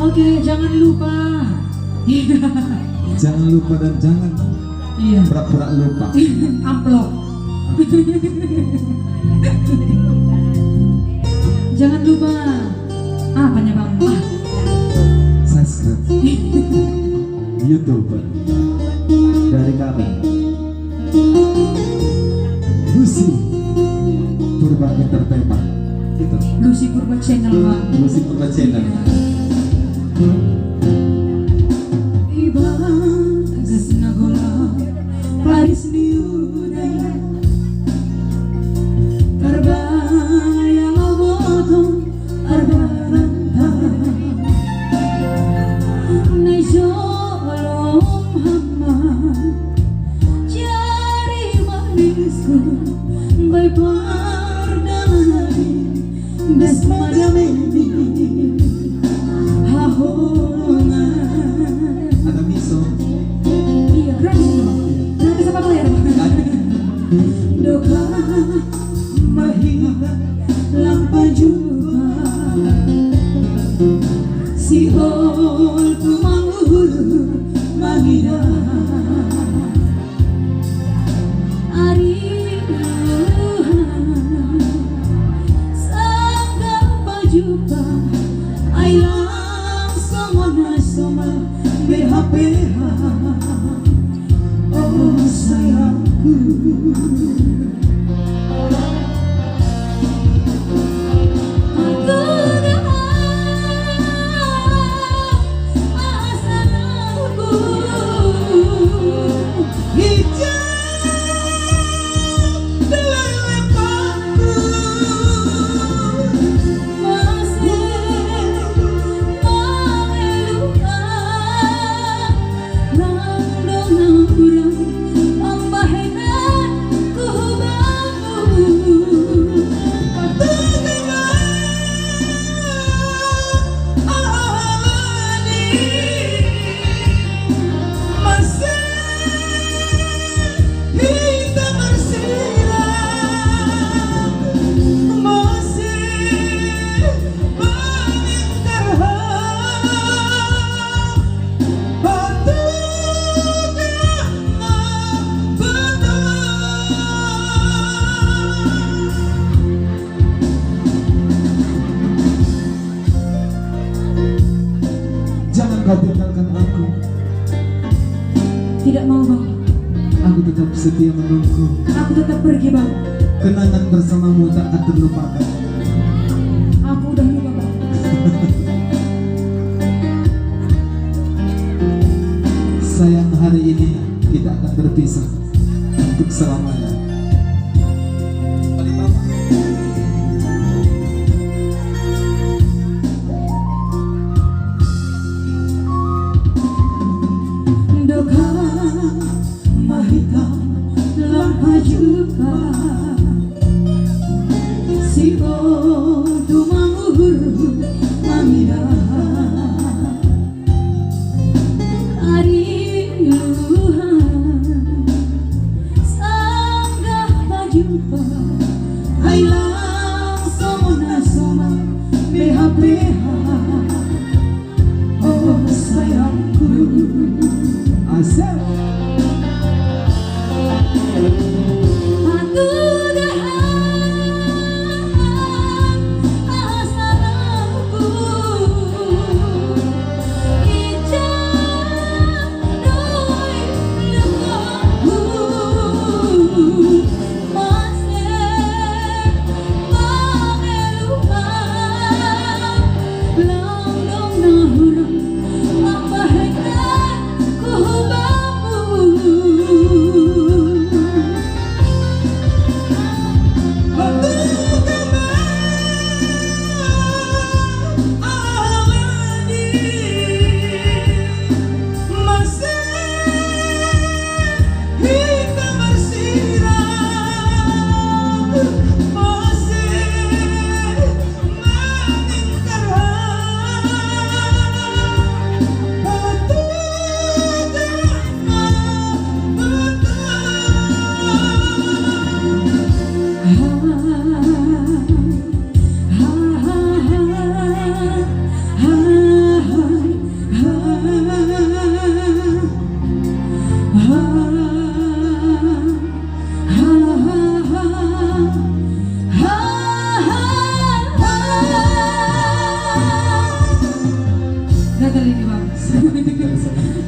Oke, jangan lupa. Jangan lupa dan jangan Iya. pura-pura lupa. Amplop. Jangan lupa. Apanya bang? Subscribe YouTuber dari kami, Lucy Purba Entertainment. Gitu. Lucy Purba Channel bang. Lucy Purba Channel. Iba tagas nagola Paris niuday Karbaya ngobotong arbaranta Naisholom hamman Jari manisku Bay pardani Das madameni Ada miso. Iya, gratis bang. Gratis apa bayar bang? Doka mahina lampa juga si ol tumangur mahina ari sangga pajupa ay langsung nasoma BHPH. Oh sayangku, aku asalaku hijau dalam lepasku masih Jangan kau tinggalkan aku. tidak mau bang. Aku tetap setia menunggu. Aku tetap pergi bang. Kenangan bersamamu tak akan terlupakan. Aku udah lupa bang. Sayang, hari ini kita akan berpisah untuk selamanya. Doka mahita lampa juga si tumangur mamida ari luhan sanggah pajupa ay langsung nasoma BHPH. Oh sayangku, Asal aku dahan asalaku ijam doi lekaku masih pangeluhan langdong nahurang apa hektar ku bamu Gagal ini bang.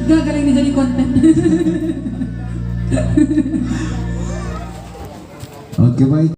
Gagal ini jadi konten. Oke, baik.